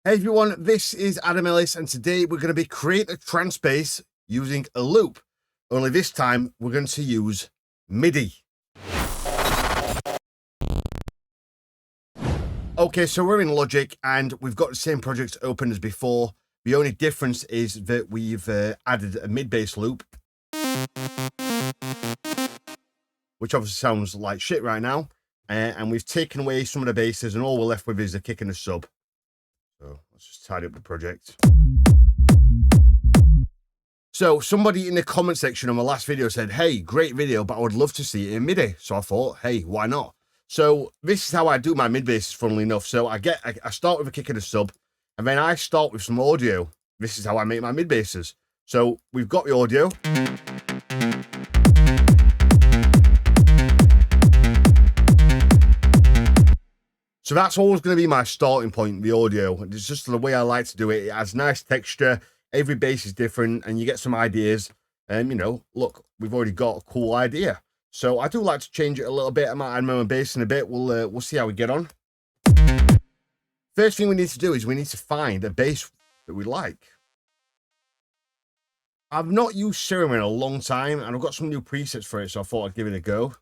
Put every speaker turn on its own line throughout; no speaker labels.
Hey everyone, this is Adam Ellis, and today we're going to be creating a trance bass using a loop. Only this time we're going to use MIDI. Okay, so we're in Logic and we've got the same project open as before. The only difference is that we've added a mid-bass loop, which obviously sounds like shit right now. And we've taken away some of the basses, and all we're left with is a kick and a sub. So let's just tidy up the project. So somebody in the comment section on my last video said, hey, great video, but I would love to see it in MIDI. So I thought, hey, why not? So this is how I do my mid basses, funnily enough. So I start with a kick and a sub, and then I start with some audio. This is how I make my mid basses. So we've got the audio. So that's always going to be my starting point, the audio. It's just the way I like to do it. It has nice texture. Every bass is different, and you get some ideas. And, you know, look, we've already got a cool idea. So I do like to change it a little bit. I might add my bass in a bit. We'll see how we get on. First thing we need to do is we need to find a bass that we like. I've not used Serum in a long time, and I've got some new presets for it, so I thought I'd give it a go.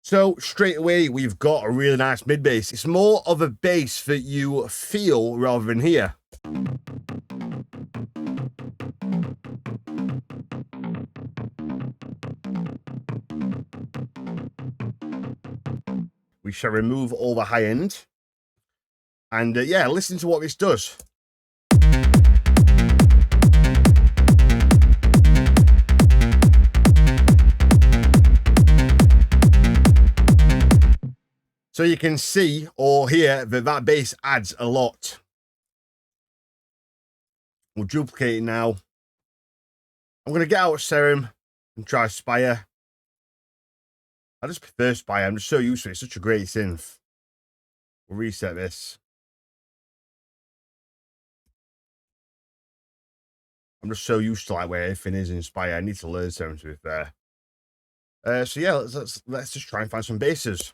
So straight away, we've got a really nice mid bass. It's more of a bass that you feel rather than hear. We shall remove all the high end. And yeah, listen to what this does. So you can see or hear that that bass adds a lot. We'll duplicate it now. I'm going to get out of Serum and try Spire. I just prefer Spire. I'm just so used to it. It's such a great synth. We'll reset this. I'm just so used to like where everything is in Spire. I need to learn Serum to be fair. So yeah, let's just try and find some basses.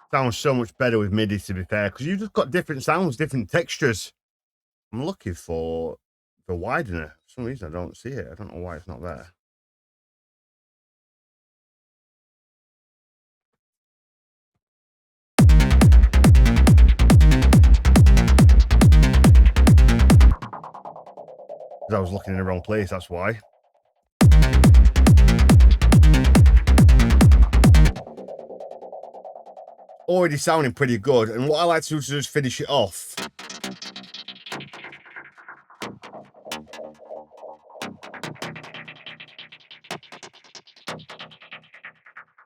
Sounds so much better with MIDI, to be fair, because you've just got different sounds, different textures. I'm looking for the widener. For some reason, I don't see it. I don't know why it's not there. I was looking in the wrong place, that's why. Already sounding pretty good, and what I like to do to just finish it off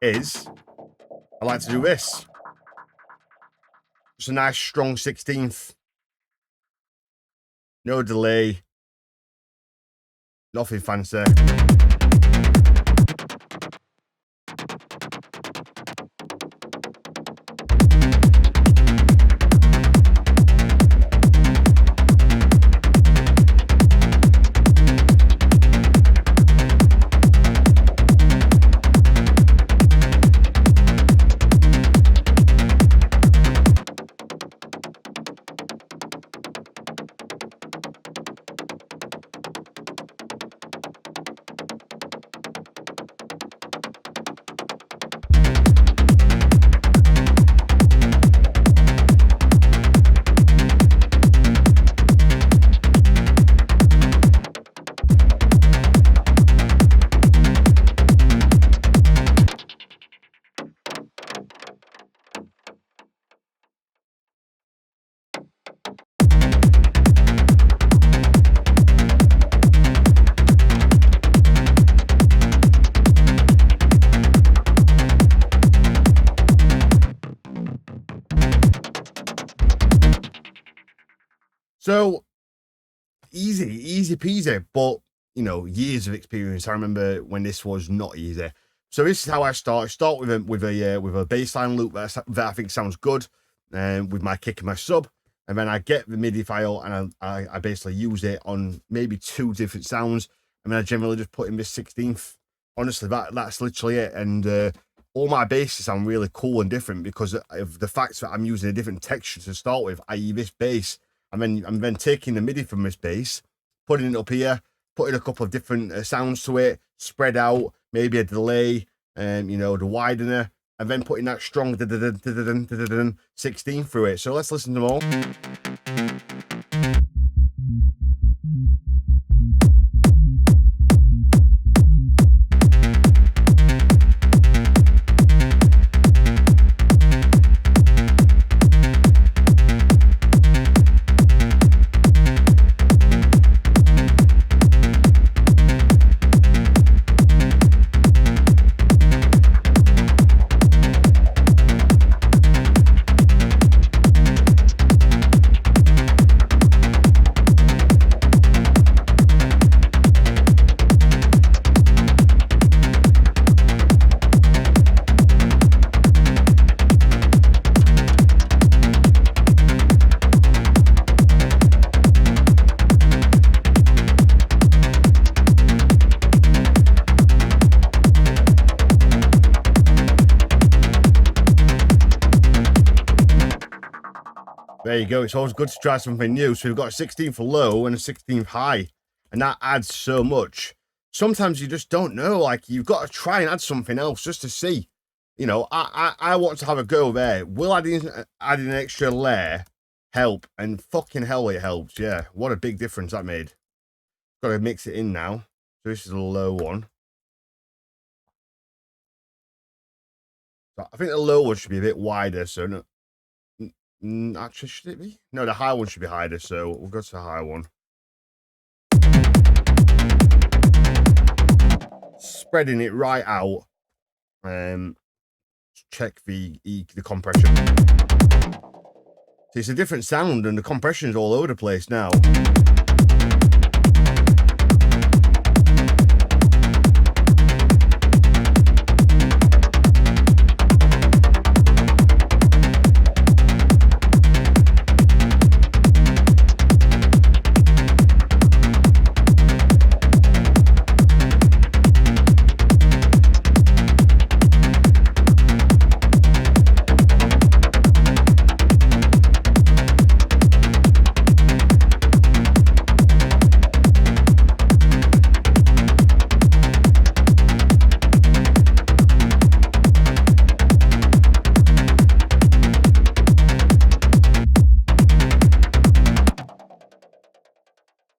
is I like to do this. Just a nice strong 16th. No delay. Nothing fancy. So easy peasy, but you know, years of experience. I remember when this was not easy. So this is how I start. I start with a bass line loop that I think sounds good, with my kick and my sub, and then I get the MIDI file and I basically use it on maybe 2 different sounds, and then I generally just put in this 16th. Honestly, that's literally it. And all my basses sound really cool and different because of the fact that I'm using a different texture to start with, i.e. this bass. I'm then taking the MIDI from this bass, putting it up here, putting a couple of different sounds to it, spread out, maybe a delay, you know, the widener, and then putting that strong 16 through it. So let's listen to them all. There you go. It's always good to try something new. So we've got a 16th low and a 16th high, and that adds so much. Sometimes you just don't know. Like, you've got to try and add something else just to see. You know, I want to have a go there. Will adding an extra layer help? And fucking hell, it helps. Yeah, what a big difference that made. Got to mix it in now. So this is a low one. So I think the low one should be a bit wider. So no. Actually, should it be? No, the high one should be higher, so we'll go to the high one. Spreading it right out. Check the compression. See, it's a different sound, and the compression is all over the place now.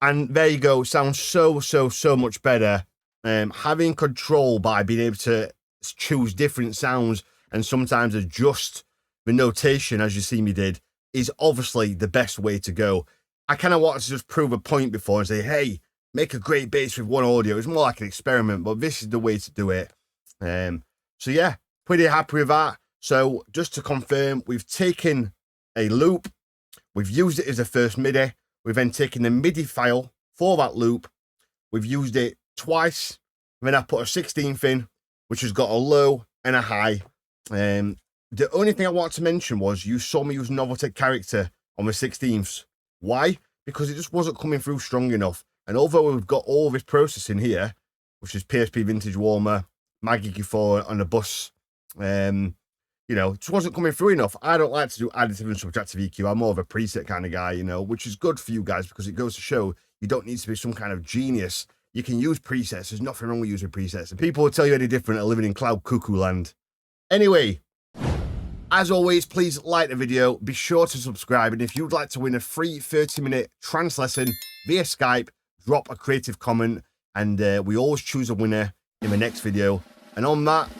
And there you go. Sounds so much better. Having control by being able to choose different sounds and sometimes adjust the notation, as you see me did, is obviously the best way to go. I kind of wanted to just prove a point before and say, hey, make a great bass with one audio. It's more like an experiment, but this is the way to do it. So yeah, pretty happy with that. So just to confirm, we've taken a loop, we've used it as a first MIDI, we've then taken the MIDI file for that loop, we've used it twice, and then I put a 16th in, which has got a low and a high. The only thing I wanted to mention was you saw me use Novelty character on the 16ths. Why? Because it just wasn't coming through strong enough. And although we've got all this processing here, which is PSP Vintage Warmer, Maggie Q4 on the bus, you know, it just wasn't coming through enough. I don't like to do additive and subtractive EQ. I'm more of a preset kind of guy, you know, which is good for you guys because it goes to show you don't need to be some kind of genius. You can use presets. There's nothing wrong with using presets. And people will tell you any different are living in cloud cuckoo land. Anyway, as always, please like the video. Be sure to subscribe. And if you'd like to win a free 30-minute trance lesson via Skype, drop a creative comment. And we always choose a winner in the next video. And on that,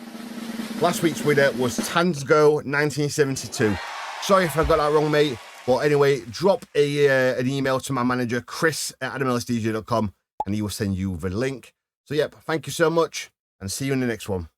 last week's winner was Tango 1972. Sorry if I got that wrong, mate. But anyway, drop an email to my manager, chris@adamlsdj.com, and he will send you the link. So, yep, thank you so much, and see you in the next one.